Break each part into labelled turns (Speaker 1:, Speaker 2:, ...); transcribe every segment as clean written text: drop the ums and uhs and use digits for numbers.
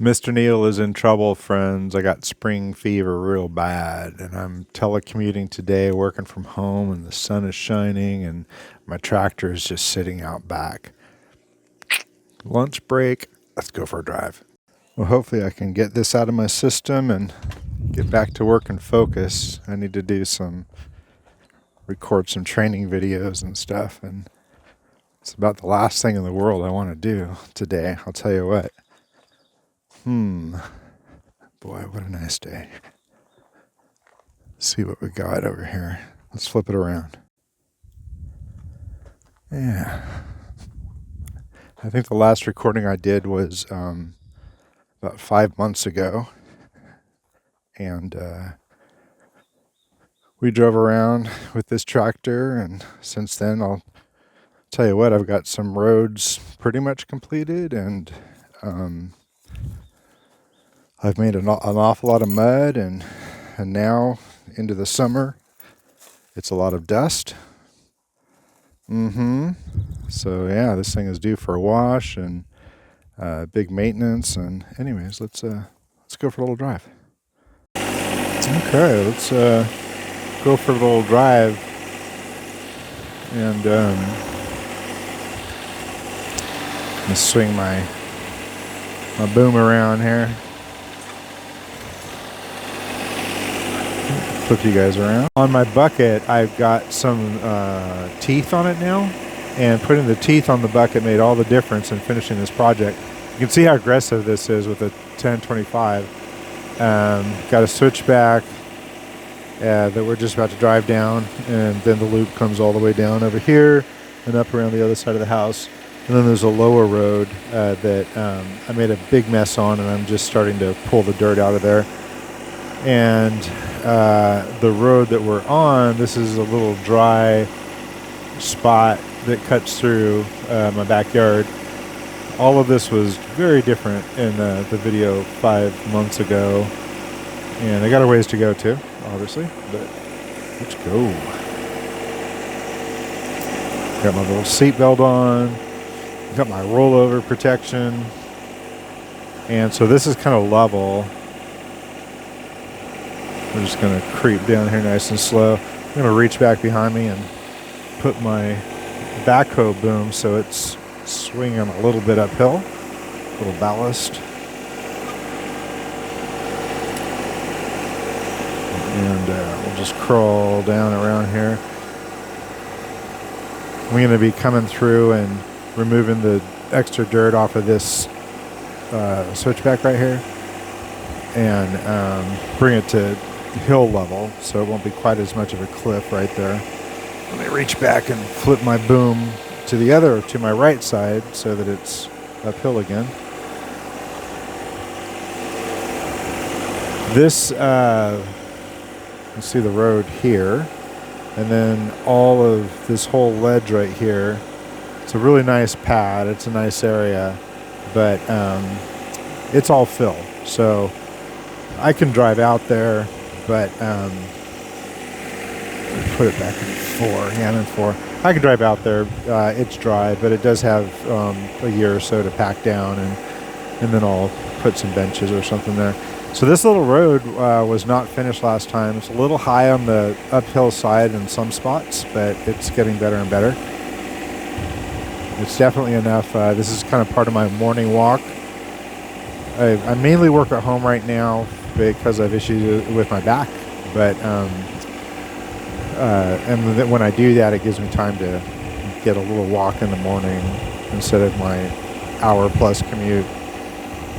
Speaker 1: Mr. Neal is in trouble, friends. I got spring fever real bad, and I'm telecommuting today, working from home, and the sun is shining, and my tractor is just sitting out back. Lunch break. Let's go for a drive. Well, hopefully, I can get this out of my system and get back to work and focus. I need to record some training videos and stuff, and it's about the last thing in the world I want to do today. I'll tell you what. Boy, what a nice day. Let's see what we got over here. Let's flip it around. Yeah. I think the last recording I did was about 5 months ago. And we drove around with this tractor. And since then, I'll tell you what, I've got some roads pretty much completed. And I've made an awful lot of mud. And now into the summer, it's a lot of dust. So yeah, this thing is due for a wash and big maintenance. And anyways, let's go for a little drive. Okay, let's go for a little drive. And I'm gonna swing my boom around here. Flip you guys around. On my bucket, I've got some teeth on it now, and putting the teeth on the bucket made all the difference in finishing this project. You can see how aggressive this is with a 1025. Got a switchback that we're just about to drive down, and then the loop comes all the way down over here and up around the other side of the house. And then there's a lower road that I made a big mess on, and I'm just starting to pull the dirt out of there. And the road that we're on, this is a little dry spot that cuts through my backyard. All of this was very different in the video 5 months ago, and I got a ways to go too, obviously, but let's go. Got my little seatbelt on, got my rollover protection, and so this is kind of level. We're just going to creep down here nice and slow. I'm going to reach back behind me and put my backhoe boom so it's swinging a little bit uphill. A little ballast. And we'll just crawl down around here. We're going to be coming through and removing the extra dirt off of this switchback right here. And bring it to hill level, so it won't be quite as much of a cliff right there. Let me reach back and flip my boom to my right side so that it's uphill again. This, you see the road here, and then all of this whole ledge right here. It's a really nice pad. It's a nice area, but it's all fill. So I can drive out there, but put it back in 4. Yeah, I'm in 4. I can drive out there. It's dry, but it does have a year or so to pack down, and then I'll put some benches or something there. So this little road was not finished last time. It's a little high on the uphill side in some spots, but it's getting better and better. It's definitely enough. This is kind of part of my morning walk. I mainly work at home right now because I have issues with my back, but and when I do that, it gives me time to get a little walk in the morning instead of my hour-plus commute.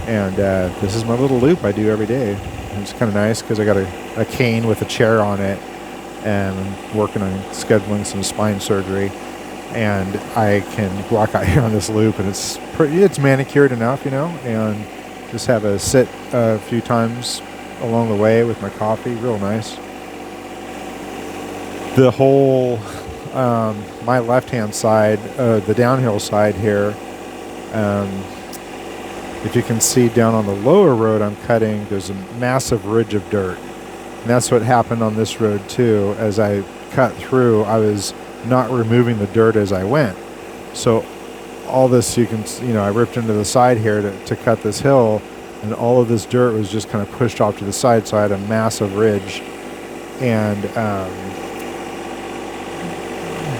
Speaker 1: And this is my little loop I do every day. And it's kind of nice because I got a cane with a chair on it, and I'm working on scheduling some spine surgery. And I can walk out here on this loop, and it's manicured enough, and just have a sit a few times along the way with my coffee. Real nice. The whole, my left-hand side, the downhill side here, if you can see down on the lower road I'm cutting, there's a massive ridge of dirt. And that's what happened on this road too. As I cut through, I was not removing the dirt as I went. So all this, I ripped into the side here to cut this hill, and all of this dirt was just kind of pushed off to the side, so I had a massive ridge. And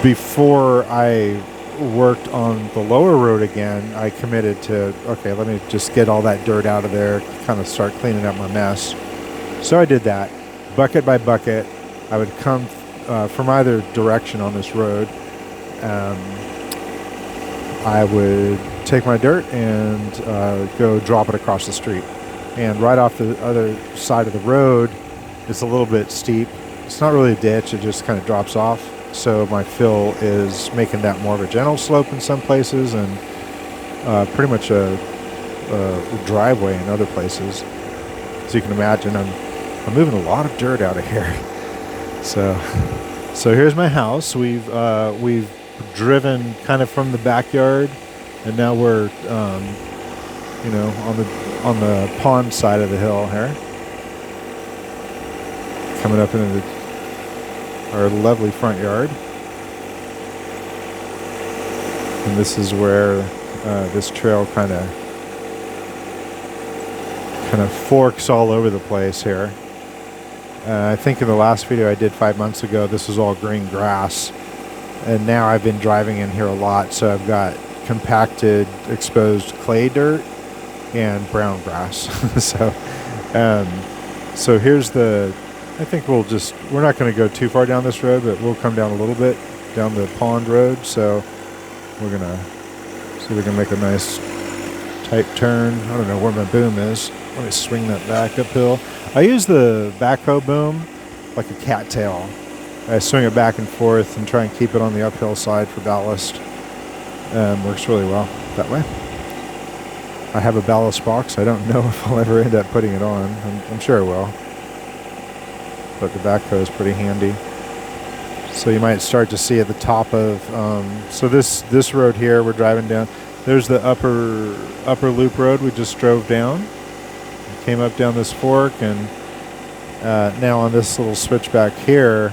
Speaker 1: before I worked on the lower road again, I committed to, okay, let me just get all that dirt out of there, kind of start cleaning up my mess. So I did that, bucket by bucket. I would come from either direction on this road. I would take my dirt and go drop it across the street. And right off the other side of the road, it's a little bit steep. It's not really a ditch, it just kind of drops off. So my fill is making that more of a gentle slope in some places, and pretty much a driveway in other places. So you can imagine I'm moving a lot of dirt out of here. So here's my house. We've driven kind of from the backyard, and now we're on the pond side of the hill here, coming up into our lovely front yard. And this is where this trail kind of forks all over the place here. I think in the last video I did 5 months ago, this was all green grass, and now I've been driving in here a lot, so I've got compacted exposed clay dirt and brown grass. So here's I think we're not going to go too far down this road, but we'll come down a little bit down the pond road. So we're going to see if we can make a nice tight turn. I don't know where my boom is. Let me swing that back uphill. I use the backhoe boom like a cattail. I swing it back and forth and try and keep it on the uphill side for ballast. Works really well that way. I have a ballast box. I don't know if I'll ever end up putting it on. I'm sure I will. But the backhoe is pretty handy. So you might start to see at the top of so this road here we're driving down. There's the upper loop road we just drove down. Came up down this fork, and now on this little switchback here,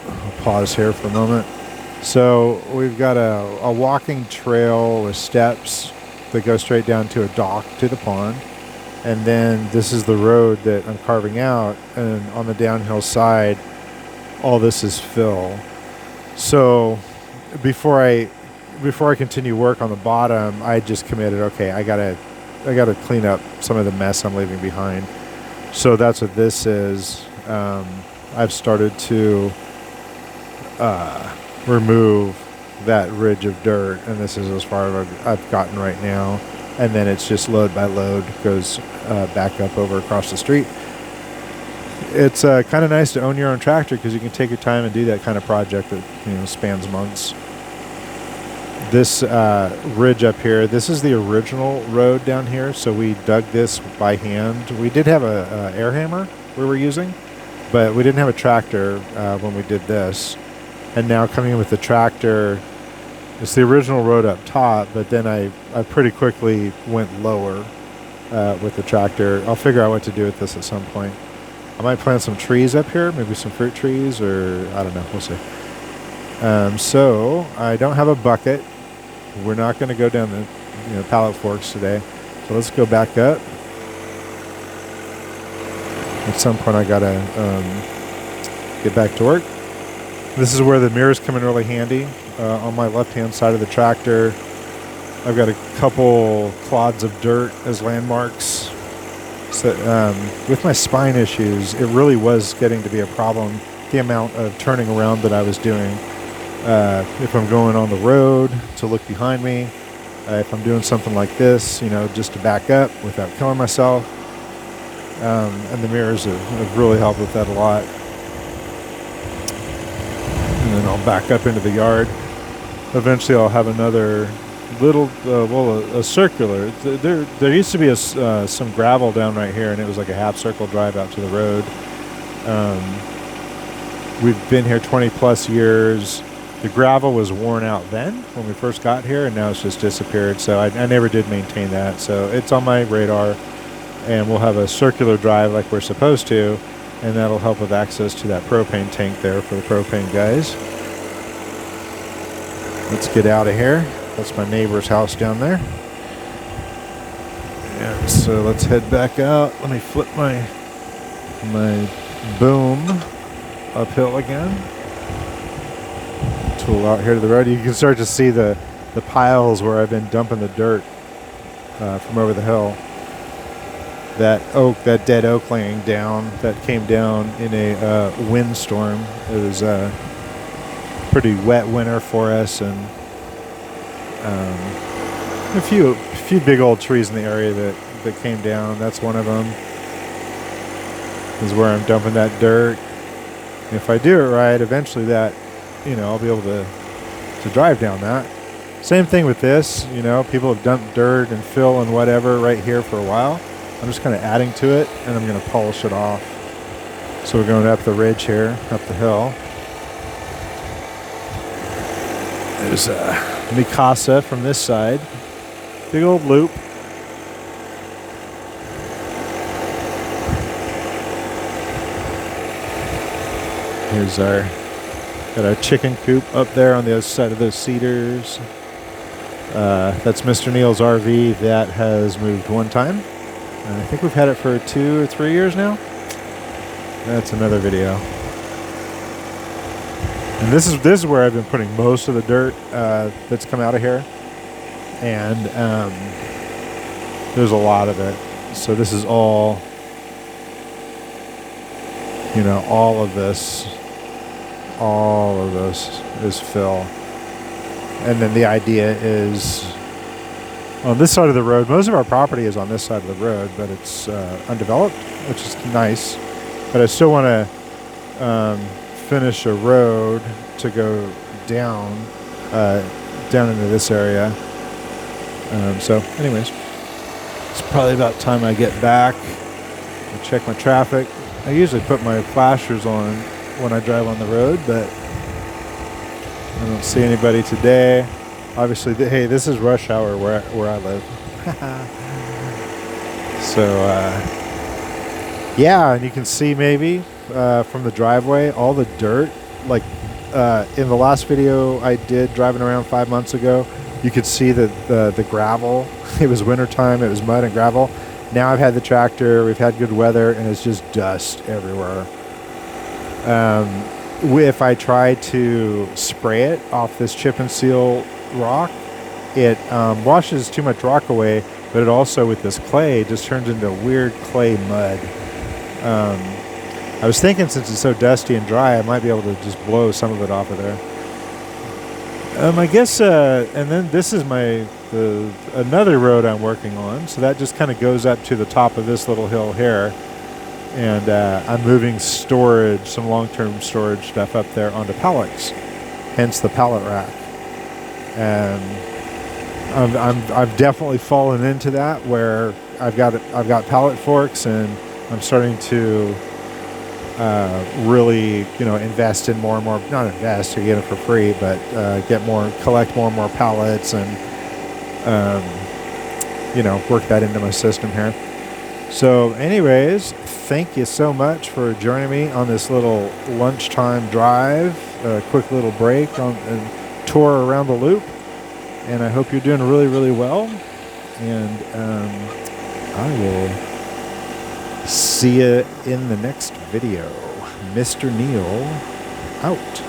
Speaker 1: I'll pause here for a moment. So we've got a walking trail with steps that go straight down to a dock to the pond. And then this is the road that I'm carving out, and on the downhill side, all this is fill. So before I continue work on the bottom, I just committed, okay, I gotta clean up some of the mess I'm leaving behind. So that's what this is. I've started to remove that ridge of dirt, and this is as far as I've gotten right now. And then it's just load by load goes back up over across the street. It's kind of nice to own your own tractor because you can take your time and do that kind of project that spans months. This ridge up here, this is the original road down here, so we dug this by hand. We did have a air hammer we were using, but we didn't have a tractor when we did this. And now coming in with the tractor, it's the original road up top, but then I pretty quickly went lower with the tractor. I'll figure out what to do with this at some point. I might plant some trees up here, maybe some fruit trees, or I don't know, we'll see. So I don't have a bucket. We're not going to go down the pallet forks today. So let's go back up. At some point I gotta get back to work. This is where the mirrors come in really handy. On my left-hand side of the tractor, I've got a couple clods of dirt as landmarks. So with my spine issues, it really was getting to be a problem, the amount of turning around that I was doing. If I'm going on the road, to look behind me. If I'm doing something like this, just to back up without killing myself. And the mirrors have really helped with that a lot. And then I'll back up into the yard. Eventually I'll have another little, a circular. There used to be some gravel down right here, and it was like a half circle drive out to the road. We've been here 20 plus years. The gravel was worn out then when we first got here, and now it's just disappeared. So I never did maintain that. So it's on my radar, and we'll have a circular drive like we're supposed to, and that'll help with access to that propane tank there for the propane guys. Let's get out of here. That's my neighbor's house down there. And so let's head back out. Let me flip my boom uphill again. Tool out here to the road. You can start to see the piles where I've been dumping the dirt from over the hill. That dead oak laying down, that came down in a windstorm. It was a pretty wet winter for us, and a few big old trees in the area that came down. That's one of them. Is where I'm dumping that dirt. If I do it right, eventually that, I'll be able to drive down that. Same thing with this, people have dumped dirt and fill and whatever right here for a while. I'm just kind of adding to it, and I'm going to polish it off. So we're going up the ridge here, up the hill. There's Mikasa from this side. Big old loop. Here's got our chicken coop up there on the other side of those cedars. That's Mr. Neal's RV that has moved one time. And I think we've had it for 2 or 3 years now. That's another video. And this is where I've been putting most of the dirt that's come out of here. And there's a lot of it. So this is all, all of this is fill. And then the idea is on this side of the road, most of our property is on this side of the road, but it's undeveloped, which is nice. But I still want to finish a road to go down into this area. So anyways, it's probably about time I get back and check my traffic. I usually put my flashers on when I drive on the road, but I don't see anybody today. Obviously, hey, this is rush hour where I live. So, yeah, and you can see maybe from the driveway all the dirt. Like in the last video I did driving around 5 months ago, you could see the gravel. It was wintertime, it was mud and gravel. Now I've had the tractor, we've had good weather, and it's just dust everywhere. If I try to spray it off this chip and seal rock, it washes too much rock away, but it also, with this clay, just turns into weird clay mud. I was thinking, since it's so dusty and dry, I might be able to just blow some of it off of there. I guess, and then this is another road I'm working on, so that just kind of goes up to the top of this little hill here. And I'm moving storage, some long-term storage stuff up there onto pallets, hence the pallet rack. And I've definitely fallen into that, where I've got pallet forks, and I'm starting to really invest in more and more, not invest to get it for free, but collect more and more pallets, and work that into my system here. So anyways, thank you so much for joining me on this little lunchtime drive, a quick little break and tour around the loop. And I hope you're doing really, really well. And I will see you in the next video. Mr. Neal out.